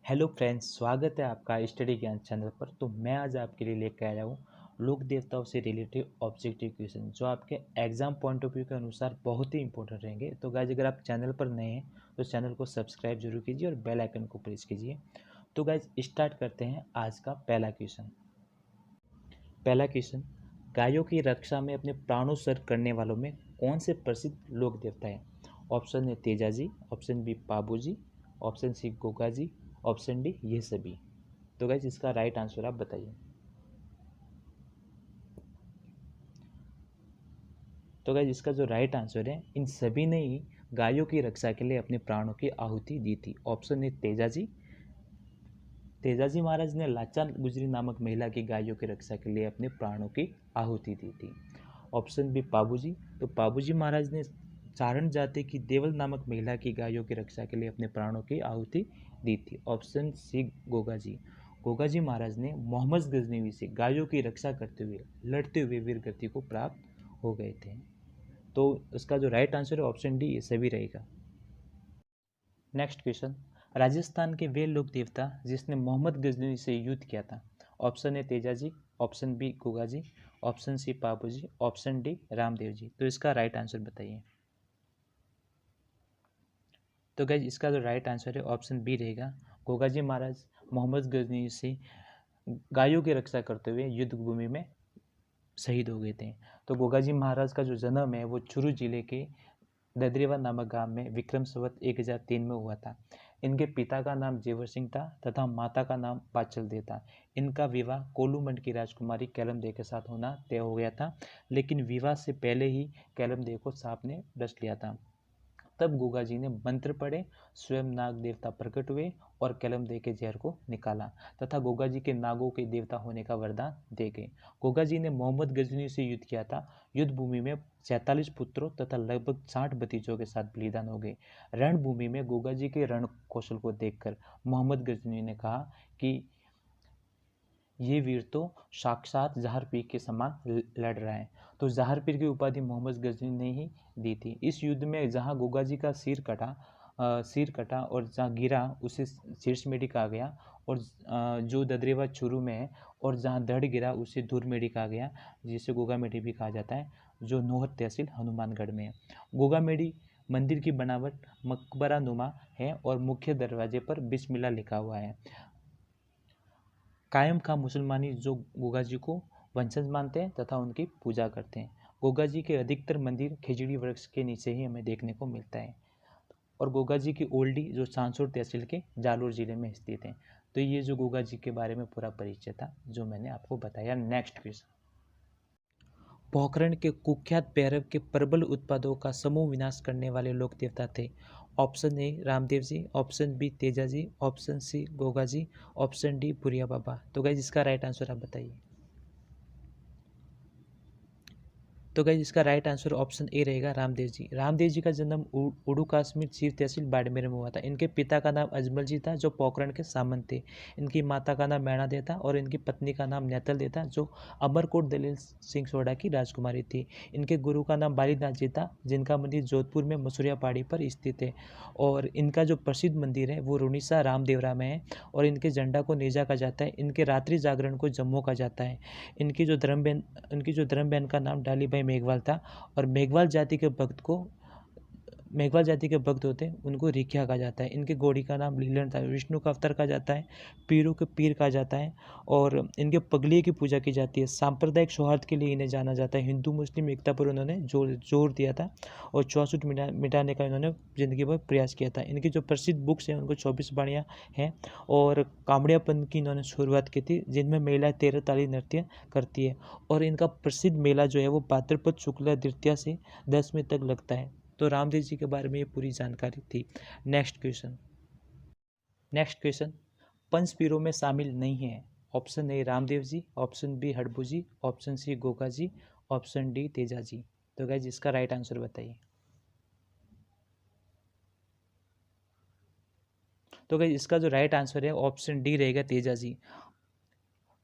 Hello friends, स्वागत है आपका स्टडी ज्ञान चैनल पर। तो मैं आज आपके लिए लेकर आया हूँ लोक देवताओं से रिलेटेड ऑब्जेक्टिव क्वेश्चन जो आपके एग्जाम पॉइंट ऑफ व्यू के अनुसार बहुत ही इंपॉर्टेंट रहेंगे। तो गाइज, अगर आप चैनल पर नए हैं तो चैनल को सब्सक्राइब जरूर कीजिए और बेल आइकन को प्रेस कीजिए। तो गाइज, स्टार्ट करते हैं आज का पहला क्वेश्चन। पहला क्वेश्चन, गायों की रक्षा में अपने प्राणोत्सर्ग करने वालों में कौन से प्रसिद्ध लोक देवता है? Option A Tejaji, option B Pabuji, option C Gogaji, option D ये सभी। तो गाइज, इसका राइट आंसर आप बताइए। तो गाइज, इसका जो राइट आंसर है, इन सभी ने ही गायों की रक्षा के लिए अपने प्राणों की आहुति दी थी। ऑप्शन ए तेजाजी, तेजाजी महाराज ने लाचार गुजरी नामक महिला की गायों की रक्षा के लिए अपने प्राणों की आहुति दी थी। ऑप्शन बी पाबूजी, तो पाबूजी महाराज ने चारण जाति की देवल नामक महिला की गायों की रक्षा के लिए अपने प्राणों की आहुति दी थी। ऑप्शन सी गोगाजी, गोगाजी महाराज ने मोहम्मद गजनवी से गायों की रक्षा करते हुए लड़ते हुए वीरगति को प्राप्त हो गए थे। तो इसका जो राइट आंसर है ऑप्शन डी ये सभी रहेगा। नेक्स्ट क्वेश्चन, राजस्थान के वे लोक देवता जिसने मोहम्मद गजनवी से युद्ध किया था? Option A Tejaji, option B Gogaji, option C Pabuji, option D Ramdev ji. तो इसका राइट आंसर बताइए। तो गाइज, इसका जो राइट आंसर है ऑप्शन बी रहेगा। गोगाजी महाराज मोहम्मद गजनवी से गायों की रक्षा करते हुए युद्ध भूमि में शहीद हो गए थे। तो गोगाजी महाराज का जो जन्म है वो चुरू जिले के ददरेवा नामक गांव में विक्रम संवत 1003 में हुआ था। इनके पिता का नाम जेवर सिंह था तथा माता का नाम पाचल दे था। इनका विवाह कोलूमंड की राजकुमारी कैलम दे के साथ होना तय हो गया था, लेकिन विवाह से पहले ही कैलम दे को सांप ने डस लिया था। तब गोगा जी ने मंत्र पढ़े, स्वयं नाग देवता प्रकट हुए और कलम दे के जहर को निकाला तथा गोगा जी के नागों के देवता होने का वरदान दे गए। गोगा जी ने मोहम्मद गजनी से युद्ध किया था। युद्ध भूमि में 47 पुत्रों तथा लगभग 60 भतीजों के साथ बलिदान हो गए। रणभूमि में गोगा जी के रण कौशल को देखकर मोहम्मद गजनी ने कहा कि ये वीर तो साक्षात जहर पीर के समान लड़ रहा है। तो जहर पीर की उपाधि मोहम्मद गजनी ने ही दी थी। इस युद्ध में जहां गोगा जी का सिर कटा और जहाँ गिरा उसे शीर्षमेढ़ी कहा गया, और जो ददरेवा चुरू में है और जहाँ धड़ गिरा उसे धूरमेढ़ी कहा गया, जिसे गोगामेढ़ी भी कहा जाता है, जो नोहर तहसील हनुमानगढ़ में है। गोगामेढ़ी मंदिर की बनावट मकबरा नुमा है और मुख्य दरवाजे पर बिस्मिल्लाह लिखा हुआ है। कायम खां मुसलमानी जो गोगा जी को वंशज मानते हैं तथा उनकी पूजा करते हैं। गोगा जी के अधिकतर मंदिर खिजड़ी वृक्ष के नीचे ही हमें देखने को मिलता है। और गोगा जी की ओल्डी जो सांसुर तहसील के जालोर जिले में स्थित है। तो ये जो गोगा जी के बारे में पूरा परिचय था जो मैंने आपको बताया। नेक्स्ट क्वेश्चन, पोखरण के कुख्यात भैरव के प्रबल उत्पादों का समूह विनाश करने वाले लोक देवता थे? Option A Ramdev ji, option B Teja ji, option C Goga ji, option D Puriya Baba. तो गाइज, इसका राइट आंसर आप बताइए। तो गाइज, इसका राइट आंसर ऑप्शन ए रहेगा रामदेव जी। रामदेव जी का जन्म उड़ू काश्मीर सीर तहसील बाड़मेर में हुआ था। इनके पिता का नाम अजमल जी था जो पोखरण के सामंत थे। इनकी माता का नाम मैणा दे था और इनकी पत्नी का नाम नेतल दे था जो अमरकोट दलील सिंह सोडा की राजकुमारी थी। इनके गुरु का नाम बालीनाथ जी था जिनका मंदिर जोधपुर में मसूरिया पहाड़ी पर स्थित है। और इनका जो प्रसिद्ध मंदिर है वो रुनीसा रामदेवरा में है और इनके झंडा को नेजा कहा जाता है। इनके रात्रि जागरण को जम्मू कहा जाता है। इनकी जो धर्म बहन का नाम डाली भाई मेघवाल था। और मेघवाल जाति के भक्त होते हैं उनको रिख्या कहा जाता है। इनके घोड़ी का नाम लीलन था। विष्णु का अवतार कहा जाता है, पीरों के पीर कहा जाता है और इनके पगलिए की पूजा की जाती है। सांप्रदायिक सौहार्द के लिए इन्हें जाना जाता है। हिंदू मुस्लिम एकता पर उन्होंने जोर दिया था और छुआछूत मिटाने का इन्होंने जिंदगी भर प्रयास किया था। इनकी जो प्रसिद्ध बुक्स हैं उनको 24 बाणियाँ हैं और कामड़ियापन की इन्होंने शुरुआत की थी जिनमें महिलाएं 13 ताली नृत्य करती है। और इनका प्रसिद्ध मेला जो है वो भाद्रपद शुक्ला द्वितीया से 10वीं तक लगता है। तो रामदेव जी के बारे में ये पूरी जानकारी थी। नेक्स्ट क्वेश्चन, पंचपीरों में शामिल नहीं है? Option A Ramdev ji, option B Harbu ji, option C Goga ji, option D Teja ji. तो गाइस, इसका राइट आंसर बताइए। तो गाइस, इसका जो राइट आंसर है ऑप्शन डी रहेगा तेजा जी।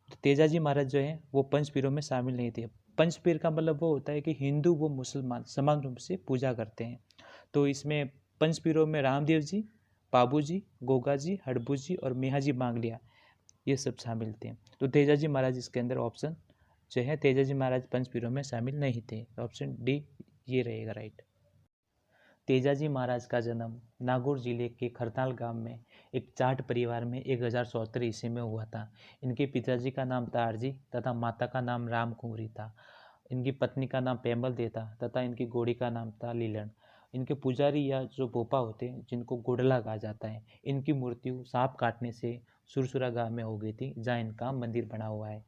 तो तेजा जी महाराज जो है वो पंचपीरों में शामिल नहीं थे। पंचपीर का मतलब वो होता है कि हिंदू व मुसलमान समान रूप से पूजा करते हैं। तो इसमें पंचपीरों में रामदेव जी, पाबूजी, गोगाजी, हड़बूजी और मेहाजी मांगलिया, ये सब शामिल थे। तो तेजाजी महाराज इसके अंदर ऑप्शन जो है, तेजाजी महाराज पंचपीरों में शामिल नहीं थे। ऑप्शन डी ये रहेगा राइट। तेजाजी महाराज का जन्म नागौर जिले के खरताल गांव में एक जाट परिवार में 1070 ईस्वी में हुआ था। इनके पिताजी का नाम तारजी तथा माता का नाम राम कुंवरी था। इनकी पत्नी का नाम पेमल दे था तथा इनकी घोड़ी का नाम था लीलन। इनके पुजारी या जो पोपा होते हैं, जिनको गुडला कहा जाता है, इनकी मृत्यु सांप काटने से सुरसुरा गांव में हो गई थी, जहाँ इनका मंदिर बना हुआ है।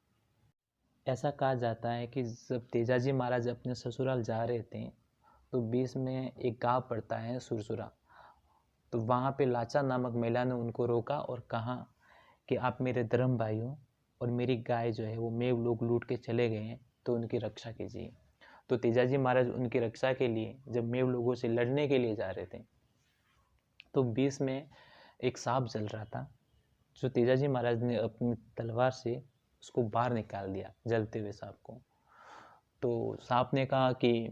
ऐसा कहा जाता है कि जब तेजाजी महाराज अपने ससुराल जा रहे थे, तो बीच में एक गांव पड़ता है सुरसुरा। तो वहाँ पे लाचा नामक महिला ने उनको रोका और कहा कि आप मेरे धर्म भाई हो और मेरी गाय जो है वो मेव लोग लूट के चले गए हैं, तो उनकी रक्षा कीजिए। तो तेजाजी महाराज उनकी रक्षा के लिए जब मेव लोगों से लड़ने के लिए जा रहे थे, तो बीच में एक सांप जल रहा था, जो तेजाजी महाराज ने अपनी तलवार से उसको बाहर निकाल दिया, जलते हुए सांप को। तो सांप ने कहा कि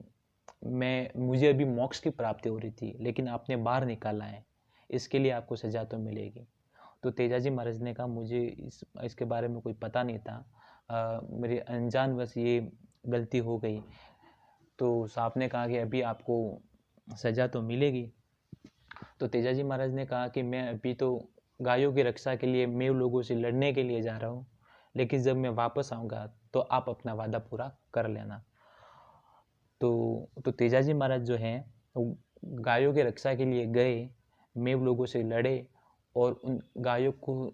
मुझे अभी मोक्ष की प्राप्ति हो रही थी, लेकिन आपने बाहर निकाला है, इसके लिए आपको सजा तो मिलेगी। तो तेजाजी महाराज ने कहा मुझे इसके बारे में कोई पता नहीं था, मेरे अनजानवश ये गलती हो गई। तो सांप ने कहा कि अभी आपको सजा तो मिलेगी। तो तेजाजी महाराज ने कहा कि मैं अभी तो गायों की रक्षा के लिए मेव लोगों से लड़ने के लिए जा रहा हूँ, लेकिन जब मैं वापस आऊँगा तो आप अपना वादा पूरा कर लेना। तो तेजाजी महाराज जो हैं गायों की रक्षा के लिए गए, मेव लोगों से लड़े और उन गायों को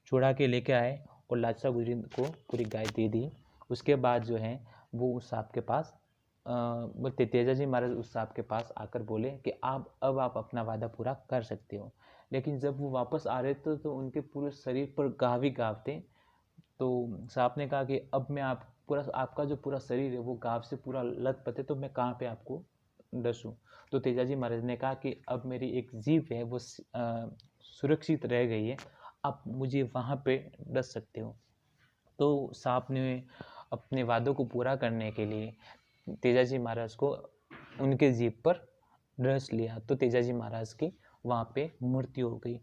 छुड़ा के लेके आए और लाचा गुजरी को पूरी गाय दे दी। उसके बाद जो है वो उस सांप के पास तेजाजी महाराज उस सांप के पास आकर बोले कि अब आप अपना वादा पूरा कर सकते हो। लेकिन जब वो वापस आ रहे थे तो उनके पूरे शरीर पर घाव ही घाव थे। तो सांप ने कहा कि अब मैं आपका जो पूरा शरीर है वो घाव से पूरा लथपथ है, तो मैं कहाँ पे आपको डसूं। तो तेजाजी महाराज ने कहा कि अब मेरी एक जीभ है वो सुरक्षित रह गई है, आप मुझे वहाँ पे डस सकते हो। तो सांप ने अपने वादों को पूरा करने के लिए तेजाजी महाराज को उनके जीभ पर डस लिया। तो तेजाजी महाराज की वहाँ पे मृत्यु हो गई।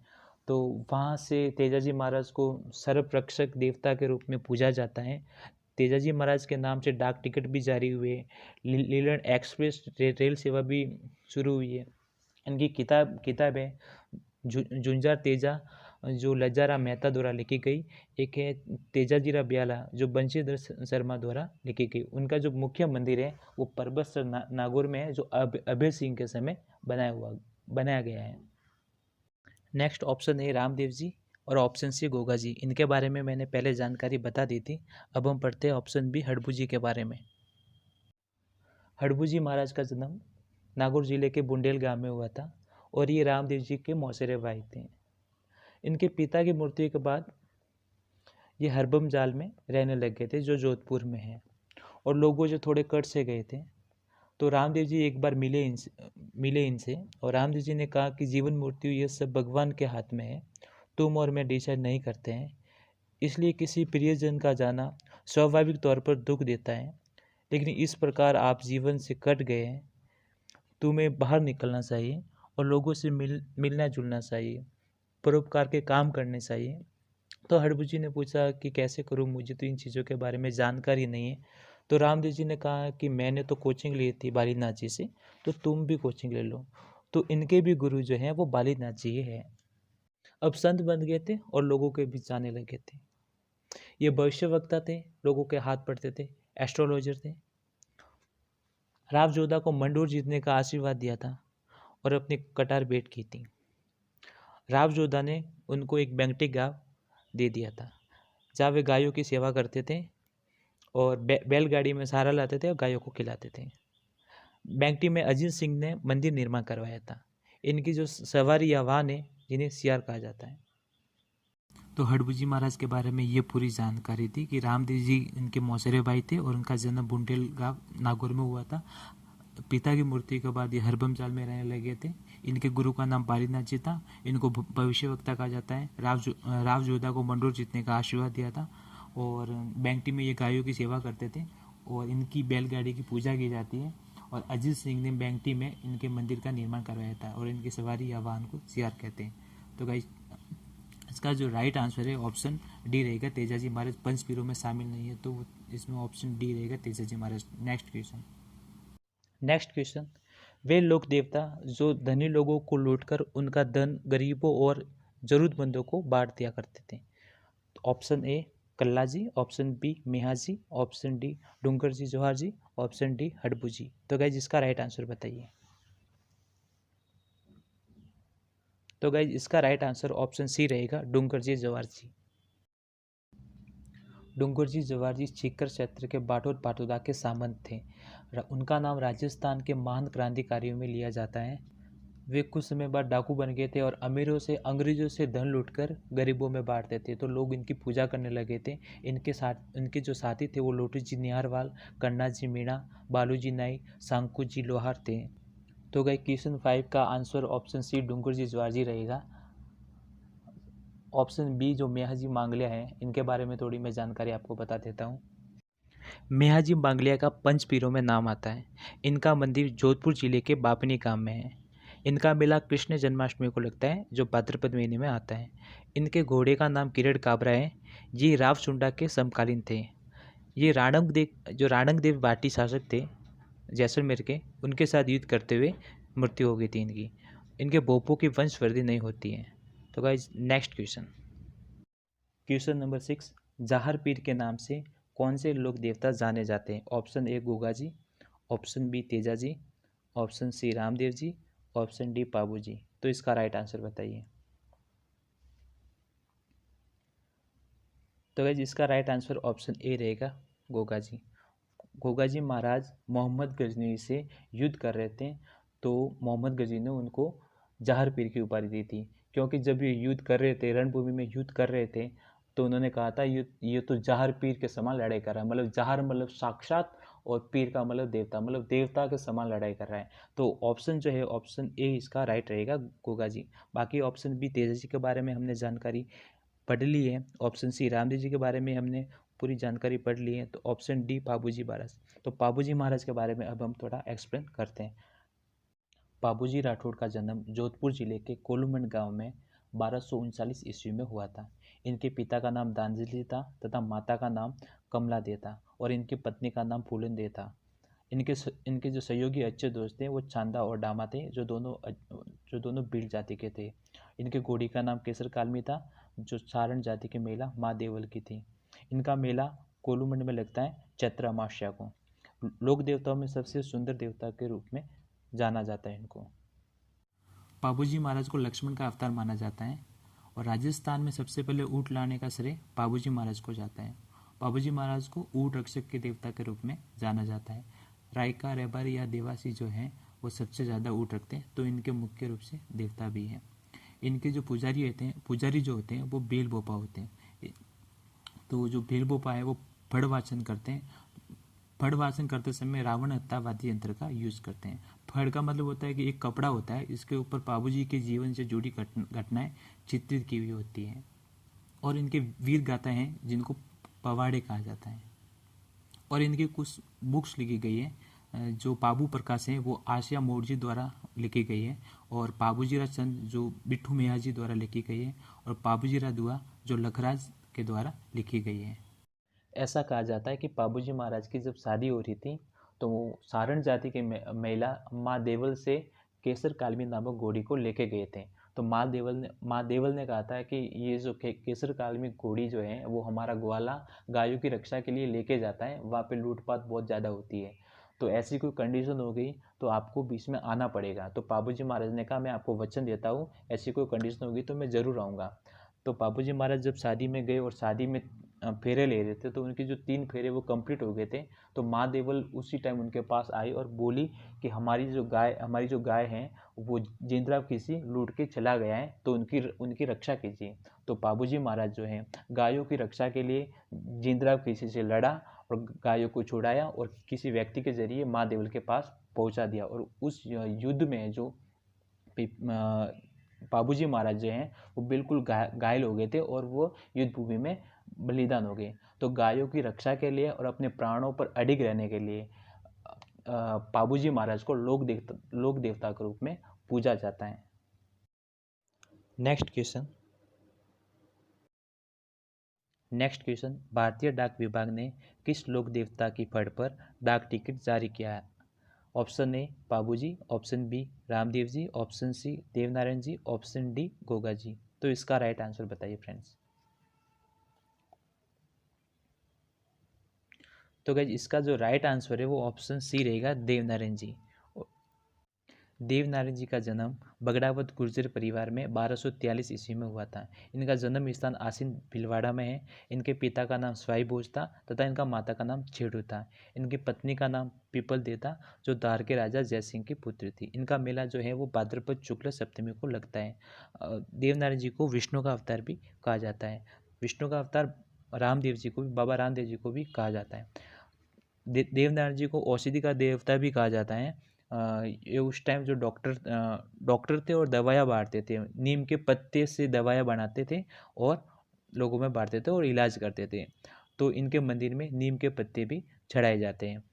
तो वहाँ से तेजाजी महाराज को सर्वरक्षक देवता के रूप में पूजा जाता है। तेजाजी महाराज के नाम से डाक टिकट भी जारी हुए, लीलन एक्सप्रेस रेल सेवा भी शुरू हुई है। इनकी किताब है जुंजार तेजा, जो लज्जाराम मेहता द्वारा लिखी गई। एक है तेजाजीरा ब्याला, जो बंशीधर शर्मा द्वारा लिखी गई। उनका जो मुख्य मंदिर है वो परबतसर नागौर में है, जो अभय सिंह के समय बनाया गया है। नेक्स्ट ऑप्शन है रामदेव जी और ऑप्शन सी गोगा जी। इनके बारे में मैंने पहले जानकारी बता दी थी। अब हम पढ़ते हैं ऑप्शन बी हड़बू जी के बारे में। हड़बू जी महाराज का जन्म नागौर जिले के बुंडेल गांव में हुआ था और ये रामदेव जी के मौसेरे भाई थे। इनके पिता की मृत्यु के बाद ये हरबम जाल में रहने लग गए थे, जो जोधपुर में है। और लोगों जो थोड़े कट से गए थे, तो रामदेव जी एक बार मिले इनसे और रामदेव जी ने कहा कि जीवन मृत्यु ये सब भगवान के हाथ में है, तुम और मैं डिसाइड नहीं करते हैं, इसलिए किसी प्रियजन का जाना स्वाभाविक तौर पर दुख देता है, लेकिन इस प्रकार आप जीवन से कट गए हैं, तुम्हें बाहर निकलना चाहिए और लोगों से मिलना जुलना चाहिए, परोपकार के काम करने चाहिए। तो हड़बू जी ने पूछा कि कैसे करूं, मुझे तो इन चीज़ों के बारे में जानकारी नहीं है। तो रामदेव जी ने कहा कि मैंने तो कोचिंग ली थी बालीनाथ जी से, तो तुम भी कोचिंग ले लो। तो इनके भी गुरु जो हैं वो बालीनाथ जी है। अब संत बन गए थे और लोगों के बीच जाने लगे थे। ये भविष्यवक्ता थे, लोगों के हाथ पढ़ते थे, एस्ट्रोलॉजर थे। राव जोधा को मंडोर जीतने का आशीर्वाद दिया था और अपनी कटार भेंट की थी। राव जोधा ने उनको एक बेंगटी गांव दे दिया था, जहाँ वे गायों की सेवा करते थे और बैलगाड़ी में सहारा लाते थे और गायों को खिलाते थे। बेंगटी में अजीत सिंह ने मंदिर निर्माण करवाया था। इनकी जो सवारी या वाहन है, जिन्हें सियार कहा जाता है। तो हड़बू जी महाराज के बारे में ये पूरी जानकारी थी कि रामदेव जी इनके मौसेरे भाई थे और उनका जन्म बुंडेल गांव नागौर में हुआ था। पिता की मृत्यु के बाद ये हरबम जाल में रहने लगे थे। इनके गुरु का नाम बालीनाथ जी था। इनको भविष्यवक्ता कहा जाता है। राव जोधा को मंडोर जीतने का आशीर्वाद दिया था और बेंगटी में ये गायों की सेवा करते थे और इनकी बैलगाड़ी की पूजा की जाती है। और अजीत सिंह ने बेंगटी में इनके मंदिर का निर्माण करवाया था और इनकी सवारी या वाहन को सियार कहते हैं। तो गाइस इसका जो राइट आंसर है ऑप्शन डी रहेगा, तेजाजी महाराज पंचपीरों में शामिल नहीं है, तो इसमें ऑप्शन डी रहेगा, तेजाजी महाराज। नेक्स्ट क्वेश्चन, वे लोक देवता जो धनी लोगों को लूटकर उनका धन गरीबों और जरूरतमंदों को बांट दिया करते थे। Option A Kalla ji, option B Meha ji, option D Dungar ji Jawahar ji, option D Harbu ji. तो गाइज इसका राइट आंसर बताइए। तो गाइज इसका राइट आंसर ऑप्शन सी रहेगा, डूंगर जी जवाहर जी। डूंगर जी जवाहर जी सीकर क्षेत्र के बाटोर पाटोदा के सामंत थे। उनका नाम राजस्थान के महान क्रांतिकारियों में लिया जाता है। वे कुछ समय बाद डाकू बन गए थे और अमीरों से अंग्रेजों से धन लूटकर गरीबों में बांटते थे, तो लोग इनकी पूजा करने लगे थे। इनके जो साथी थे वो लोटू जी निहारवाल, कन्ना जी मीणा, बालू जी नाई, सांकू जी लोहार थे। तो गए क्वेश्चन 5 का answer option C Dungar ji Jawahar ji रहेगा। ऑप्शन बी जो मेहाजी मांगलिया है, इनके बारे में थोड़ी मैं जानकारी आपको बता देता हूँ। मेहाजी मांगलिया का पंचपीरों में नाम आता है। इनका मंदिर जोधपुर जिले के बापनी गांव में है। इनका मेला कृष्ण जन्माष्टमी को लगता है, जो भाद्रपद महीने में आता है। इनके घोड़े का नाम किरण काबरा है। ये रावचुंडा के समकालीन थे। ये राणंग देव बाटी शासक थे जैसलमेर के, उनके साथ युद्ध करते हुए मृत्यु हो गई थी इनकी। इनके भोपों की वंशवृद्धि नहीं होती है। तो गाइस नेक्स्ट क्वेश्चन नंबर 6, जाहर पीर के नाम से कौन से लोक देवता जाने जाते हैं? Option A Goga ji, option B Teja ji, option C Ramdev ji, option D Pabu ji. तो इसका राइट आंसर बताइए। तो गाइस इसका राइट आंसर ऑप्शन ए रहेगा, गोगा जी। गोगा जी महाराज मोहम्मद गजनी से युद्ध कर रहे थे, तो मोहम्मद गजनी ने उनको जहर पीर की उपाधि दी थी, क्योंकि जब ये युद्ध कर रहे थे, रणभूमि में युद्ध कर रहे थे, तो उन्होंने कहा था ये तो जहर पीर के समान लड़ाई कर रहा है। मतलब जहर मतलब साक्षात, और पीर का मतलब देवता, मतलब देवता के समान लड़ाई कर रहा है। तो ऑप्शन जो है ऑप्शन ए इसका राइट रहेगा, गोगा जी। बाकी ऑप्शन बी तेजा जी के बारे में हमने जानकारी पढ़ ली है, ऑप्शन सी रामदेव जी के बारे में हमने पूरी जानकारी पढ़ ली है, तो ऑप्शन डी पाबूजी महाराज। तो पाबूजी महाराज के बारे में अब हम थोड़ा एक्सप्लेन करते हैं। पाबूजी राठौड़ का जन्म जोधपुर जिले के कोलूमंड गांव में 1239 ईस्वी में हुआ था। इनके पिता का नाम दानजिली था तथा माता का नाम कमला दे था, और इनकी पत्नी का नाम फूलन दे था। इनके जो सहयोगी अच्छे दोस्त थे वो चांदा और डामा थे, जो दोनों भील जाति के थे। इनके घोड़ी का नाम केसर कालमी था, जो सारण जाति की महिला माँ देवल की थी। इनका मेला कोलूमंड में लगता है चैत्र अमावस्या को। लोक देवताओं में सबसे सुंदर देवता के रूप में जाना जाता है इनको। पाबूजी महाराज को लक्ष्मण का अवतार माना जाता है, और राजस्थान में सबसे पहले ऊँट लाने का श्रेय पाबूजी महाराज को जाता है। पाबूजी महाराज को ऊँट रक्षक के देवता के रूप में जाना जाता है। रायका, रेबारी या देवासी जो हैं वो सबसे ज़्यादा ऊँट रखते हैं, तो इनके मुख्य रूप से देवता भी हैं। इनके जो पुजारी जो होते हैं वो बेल बोपा होते हैं। तो जो बेल बोपा है वो फड़ वाचन करते हैं। फड़ वाचन करते समय रावण हत्यावादी यंत्र का यूज करते हैं। फड़ का मतलब होता है कि एक कपड़ा होता है, इसके ऊपर पाबूजी के जीवन से जुड़ी घटनाएं चित्रित की हुई होती हैं, और इनके वीर गाथा हैं जिनको पवाड़े कहा जाता है। और इनकी कुछ बुक्स लिखी गई है, जो पाबू प्रकाश हैं वो आशिया मोड़जी द्वारा लिखी गई है, और पाबूजीरा चंद जो बिट्ठू मेहाजी द्वारा लिखी गई है, और पाबूजीरा दुआ जो लखराज के द्वारा लिखी गई है। ऐसा कहा जाता है कि पाबूजी महाराज की जब शादी हो रही थी, तो वो सारण जाति की महिला माँ देवल से केसर कालमी नामक घोड़ी को लेके गए थे। तो माँ देवल ने कहा था कि ये जो केसर कालमी घोड़ी जो है वो हमारा ग्वाला गायों की रक्षा के लिए लेके जाता है, वहाँ पे लूटपाट बहुत ज़्यादा होती है, तो ऐसी कोई कंडीशन हो गई तो आपको बीच में आना पड़ेगा। तो पाबूजी महाराज ने कहा मैं आपको वचन देता हूँ, ऐसी कोई कंडीशन होगी तो मैं ज़रूर आऊँगा। तो पाबूजी महाराज जब शादी में गए और शादी में फेरे ले रहे थे, तो उनके जो 3 फेरे वो कंप्लीट हो गए थे। तो माँ देवल उसी टाइम उनके पास आई और बोली कि हमारी जो गाय है वो जिंद्राव किसी लूट के चला गया है, तो उनकी रक्षा कीजिए। तो पाबूजी महाराज जो हैं गायों की रक्षा के लिए जिंद्राव किसी से लड़ा और गायों को छुड़ाया, और किसी व्यक्ति के जरिए माँ देवल के पास पहुंचा दिया। और उस युद्ध में जो पाबूजी महाराज जो हैं वो बिल्कुल घायल हो गए थे, और वो युद्ध भूमि में बलिदान हो गए। तो गायों की रक्षा के लिए और अपने प्राणों पर अडिग रहने के लिए पाबूजी महाराज को लोक देवता के रूप में पूजा जाता है। नेक्स्ट क्वेश्चन भारतीय डाक विभाग ने किस लोक देवता की फड़ पर डाक टिकट जारी किया है? ऑप्शन ए बाबूजी, option B Ramdev ji, option सी देवनारायण जी, ऑप्शन डी गोगा जी। तो इसका राइट आंसर बताइए फ्रेंड्स। तो गाइज इसका जो राइट आंसर है वो ऑप्शन सी रहेगा, देवनारायण जी। देवनारायण जी का जन्म बगड़ावत गुर्जर परिवार में 1243 ईस्वी में हुआ था। इनका जन्म स्थान आसीन भीलवाड़ा में है। इनके पिता का नाम स्वाई भोज था तथा इनका माता का नाम छेड़ू था। इनकी पत्नी का नाम पीपल दे था, जो धार के राजा जयसिंह की पुत्री थी। इनका मेला जो है वो भाद्रपद शुक्ल सप्तमी को लगता है। देवनारायण जी को विष्णु का अवतार भी कहा जाता है। विष्णु का अवतार रामदेव जी को भी, बाबा रामदेव जी को भी कहा जाता है। देवनारायण जी को औषधि का देवता भी कहा जाता है। ये उस टाइम जो डॉक्टर थे और दवाइयाँ बांटते थे, नीम के पत्ते से दवाइयाँ बनाते थे और लोगों में बांटते थे और इलाज करते थे। तो इनके मंदिर में नीम के पत्ते भी चढ़ाए जाते हैं।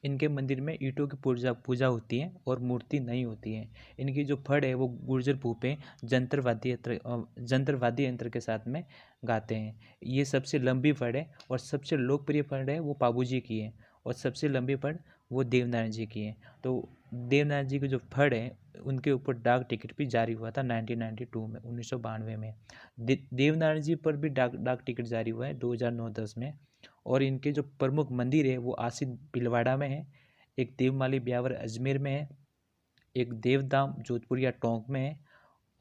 इनके मंदिर में ईंटों की पूजा होती है और मूर्ति नहीं होती है। इनकी जो फड़ है वो गुर्जर भूपे जंत्रवादी यंत्र के साथ में गाते हैं। ये सबसे लंबी फड़ है और सबसे लोकप्रिय फड़ है वो पाबूजी की है और सबसे लंबी फड़ वो देवनारायण जी की है। तो देवनारायण जी की जो फड़ है उनके ऊपर डाक टिकट भी जारी हुआ था 1992 में, 1992 में। देवनारायण जी पर भी डाक टिकट जारी हुआ है 2009-10 में। और इनके जो प्रमुख मंदिर है वो आसिन भीलवाड़ा में है, एक देवमाली ब्यावर अजमेर में है, एक देवधाम जोधपुर या टोंक में है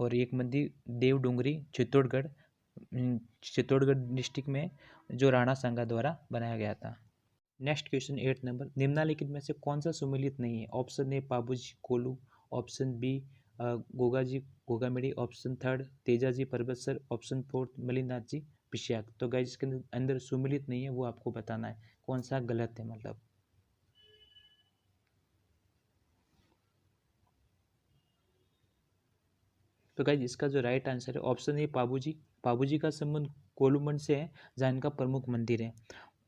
और एक मंदिर देवडूंगरी चित्तौड़गढ़ डिस्ट्रिक्ट में, जो राणा सांगा द्वारा बनाया गया था। नेक्स्ट क्वेश्चन 8 नंबर, निम्नलिखित में से कौन सा सुमेलित नहीं है? ऑप्शन ए पाबूजी कोलू, option B Goga ji Gogamedi, option third Teja ji Parbatsar, option fourth Mallinath जी पिशियाक। तो गाइस इसके अंदर सुमेलित नहीं है, वो आपको बताना है कौन सा गलत है मतलब। तो गाइस इसका जो राइट आंसर है ऑप्शन ए पाबूजी का संबंध कोलूमंड से है, जहाँ इनका प्रमुख मंदिर है।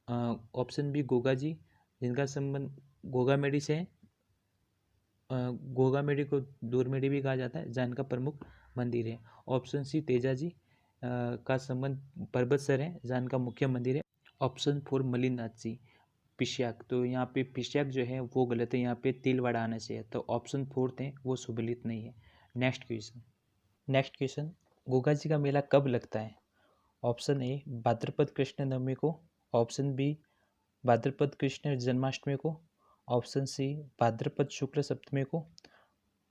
ऑप्शन बी गोगा जी, जिनका संबंध गोगामेड़ी से है। गोगामेड़ी को दूरमेड़ी भी कहा जाता है, जहाँ इनका प्रमुख मंदिर है। ऑप्शन सी तेजा जी का संबंध पर्वतसर है, जहाँ इनका मुख्य मंदिर है। ऑप्शन फोर मलिनाथ जी पिशियाक। तो यहाँ पे पिशियाक जो है वो गलत है, यहाँ पे तिलवाड़ा आना चाहिए। तो ऑप्शन फोर्थ है वो सुमेलित नहीं है। नेक्स्ट क्वेश्चन, गोगा जी का मेला कब लगता है? ऑप्शन ए भाद्रपद कृष्ण नवमी को, ऑप्शन बी भाद्रपद कृष्ण जन्माष्टमी को, ऑप्शन सी भाद्रपद शुक्ल सप्तमी को,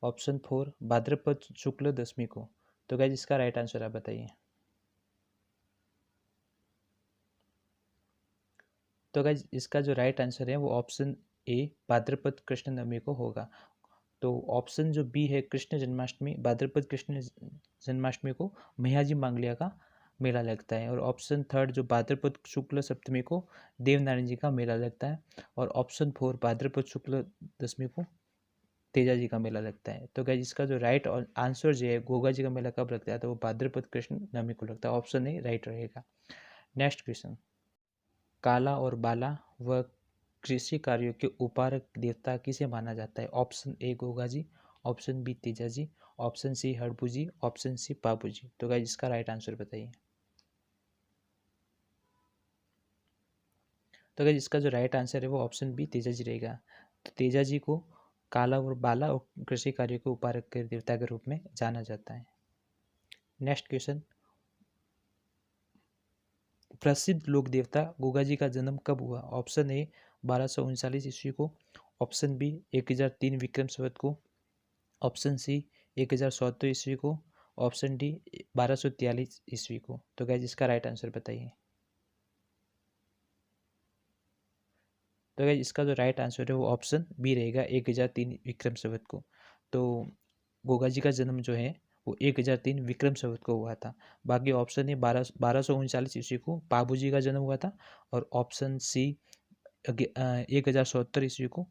ऑप्शन फोर भाद्रपद शुक्ल दशमी को। तो गाइस इसका राइट आंसर आप बताइए। तो गाइस इसका जो राइट आंसर है वो ऑप्शन ए भाद्रपद कृष्ण नवमी को होगा। तो ऑप्शन जो बी है कृष्ण जन्माष्टमी, भाद्रपद कृष्ण जन्माष्टमी को मैयाजी मांगलिया का मेला लगता है। और ऑप्शन थर्ड जो भाद्रपद शुक्ल सप्तमी को देवनारायण जी का मेला लगता है। और ऑप्शन फोर भाद्रपद शुक्ल दशमी को तेजा जी का मेला लगता है। तो गाइस इसका जो राइट आंसर जो है गोगा जी का मेला कब लगता है, तो वो भाद्रपद कृष्ण नवमी को लगता है। ऑप्शन ए राइट रहेगा। नेक्स्ट क्वेश्चन, काला और बाला व कृषि कार्यों के उपारक देवता किसे माना जाता है? Option A Goga ji, option B Teja ji, option C Harbu ji, option C Papu ji. तो गाइस इसका राइट आंसर बताइए। तो गाइस इसका जो राइट आंसर है वो ऑप्शन बी तेजा जी रहेगा। तो तेजा जी को काला और बाला और कृषि कार्यों के उपारक के देवता के रूप में जाना जाता है। नेक्स्ट क्वेश्चन, प्रसिद्ध लोक देवता गोगा जी का जन्म कब हुआ? ऑप्शन ए 1239 ईस्वी को, ऑप्शन बी 1003 विक्रम संवत को, ऑप्शन सी 1077 ईस्वी को, ऑप्शन डी 1243 ईस्वी को। तो गाइस इसका राइट आंसर बताइए। तो गाइस इसका जो राइट आंसर है वो ऑप्शन बी रहेगा 1003 विक्रम संवत को। तो गोगा जी का जन्म जो है वो 1003 विक्रम संवत को हुआ था। बाकी ऑप्शन है 1239 ईस्वी को पाबू जी का जन्म हुआ था, और ऑप्शन सी 1077 ईस्वी को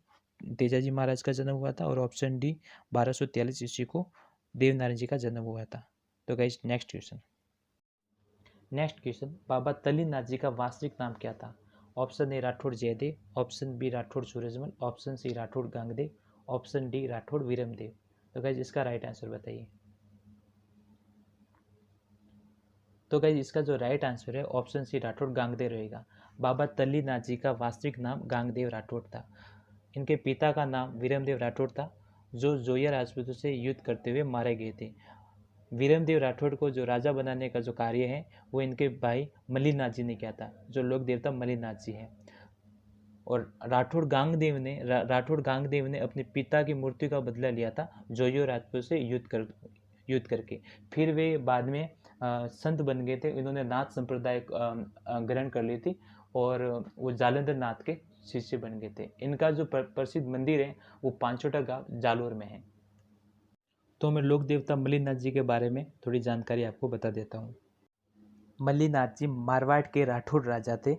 तेजा जी महाराज का जन्म हुआ था, और ऑप्शन डी 1243 ईस्वी को देवनारायण जी का जन्म हुआ था। तो guys next question, Baba Talinath ji का वास्तविक नाम क्या था? Option A Rathore Jaydev, option B Rathore Surajmal, option C Rathore Gangdev, option D Rathore Viramdev. तो गाइस इसका राइट आंसर बताइए। तो गाइज इसका जो राइट आंसर है ऑप्शन सी राठौड़ गांगदेव रहेगा। बाबा तल्ली नाथ जी का वास्तविक नाम गांगदेव राठौड़ था। इनके पिता का नाम वीरमदेव राठौड़ था, जो जोया राजपूतों से युद्ध करते हुए मारे गए थे। वीरमदेव राठौड़ को जो राजा बनाने का जो कार्य है वो इनके भाई मल्लीनाथ जी ने किया था, जो लोक देवता मल्लीनाथ जी हैं। और राठौड़ गांगदेव ने अपने पिता की मृत्यु का बदला लिया था जोयो राजपूत से युद्ध करके। फिर वे बाद में संत बन गए थे। इन्होंने नाथ संप्रदाय ग्रहण कर ली थी और वो जालंधर नाथ के शिष्य बन गए थे। इनका जो प्रसिद्ध मंदिर है वो पांचोटा गांव जालोर में है। तो मैं लोक देवता मल्लीनाथ जी के बारे में थोड़ी जानकारी आपको बता देता हूँ। मल्लीनाथ जी मारवाड़ के राठौड़ राजा थे।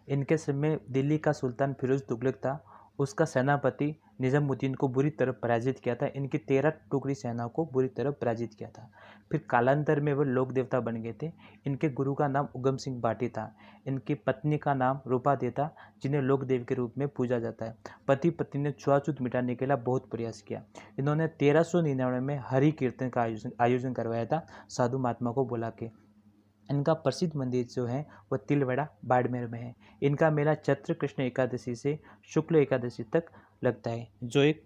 इनके समय दिल्ली का सुल्तान फिरोज तुगलक था, उसका सेनापति निजामुद्दीन को बुरी तरह पराजित किया था। इनकी 13 टुकड़ी सेना को बुरी तरह पराजित किया था। फिर कालांतर में वह लोक देवता बन गए थे। इनके गुरु का नाम उगम सिंह बाटी था। इनकी पत्नी का नाम रूपादेव था, जिन्हें लोक देव के रूप में पूजा जाता है। पति पत्नी ने छुआछूत मिटाने के लिए बहुत प्रयास किया। इन्होंने 1399 में हरि कीर्तन का आयोजन करवाया था, साधु महात्मा को बुला के। इनका प्रसिद्ध मंदिर जो है वह तिलवाड़ा बाड़मेर में है। इनका मेला चैत्र कृष्ण एकादशी से शुक्ल एकादशी तक लगता है, जो एक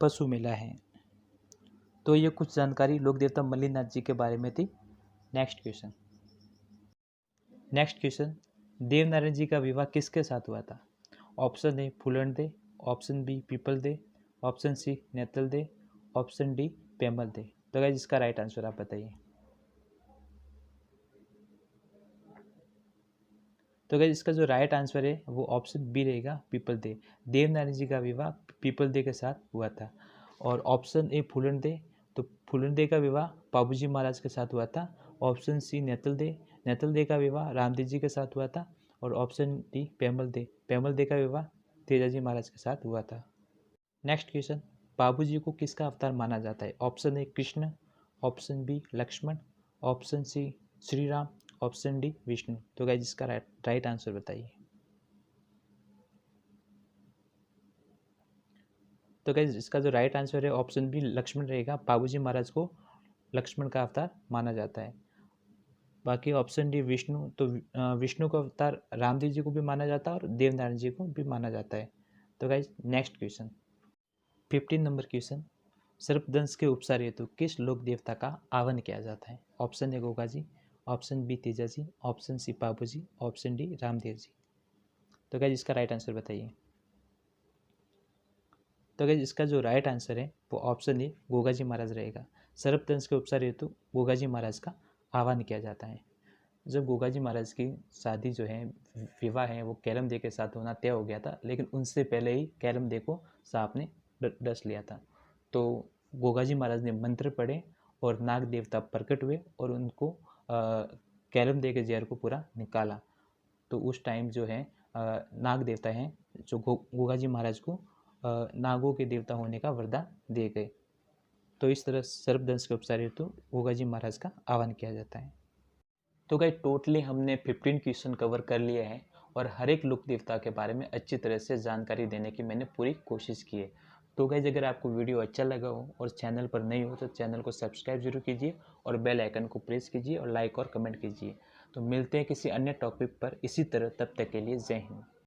पशु मेला है। तो ये कुछ जानकारी लोक देवता मल्लीनाथ जी के बारे में थी। नेक्स्ट क्वेश्चन, देवनारायण जी का विवाह किसके साथ हुआ था? Option A Phoolan De, option B Peepal De, option C Netal De, option D Pemal De. तो गाइस इसका राइट आंसर आप बताइए। तो गाइस इसका जो राइट आंसर है वो ऑप्शन बी रहेगा, पीपल दे। देवनारायण जी का विवाह पीपल दे के साथ हुआ था। और ऑप्शन ए फूलन दे, तो फूलन दे का विवाह बाबूजी महाराज के साथ हुआ था। ऑप्शन सी नेतल दे का विवाह रामदेव जी के साथ हुआ था। और ऑप्शन डी पेमल दे का विवाह तेजाजी महाराज के साथ हुआ था। नेक्स्ट क्वेश्चन, बाबूजी को किसका अवतार माना जाता है? Option A Krishna, option B Lakshman, option C Shri Ram, option D Vishnu. तो गाइस इसका राइट आंसर बताइए। तो गाइस इसका जो राइट आंसर है ऑप्शन बी लक्ष्मण रहेगा। बाबूजी महाराज को लक्ष्मण का अवतार माना जाता है। बाकी ऑप्शन डी विष्णु, तो विष्णु का अवतार रामदेव जी को भी माना जाता है और देवनारायण जी को भी माना जाता है। तो guys next question, 15 number question, सर्पदंश के उपचार हेतु किस लोक देवता का आह्वान किया जाता है? Option A Goga ji, option B Teja ji, option C Babu ji, option D Ramdev ji. तो गाइस इसका राइट आंसर बताइए। तो गाइस इसका जो राइट आंसर है वो ऑप्शन ए गोगा जी महाराज रहेगा। सर्पदंश के उपचार हेतु गोगा जी महाराज का आह्वान किया जाता है। जब गोगा जी महाराज की शादी जो है, विवाह है, वो कैरम दे के साथ होना तय हो गया था, लेकिन उनसे पहले ही कैरम दे को सांप ने डस लिया था। तो गोगा जी महाराज ने मंत्र पढ़े और नाग देवता प्रकट हुए और उनको कैरम दे के जहर को पूरा निकाला। तो उस टाइम जो है नाग देवता हैं जो गोगा जी महाराज को नागों के देवता होने का वरदान दिए गए। तो इस तरह सर्पदंश के उपचार हेतु गोगा जी महाराज का आह्वान किया जाता है। तो गाइस टोटली हमने 15 क्वेश्चन कवर कर लिए हैं और हर एक लोक देवता के बारे में अच्छी तरह से जानकारी देने की मैंने पूरी कोशिश की है। तो गाइस अगर आपको वीडियो अच्छा लगा हो और चैनल पर नए हो तो चैनल को सब्सक्राइब जरूर कीजिए और बेल आइकन को प्रेस कीजिए और लाइक और कमेंट कीजिए। तो मिलते हैं किसी अन्य टॉपिक पर इसी तरह, तब तक के लिए जय हिंद।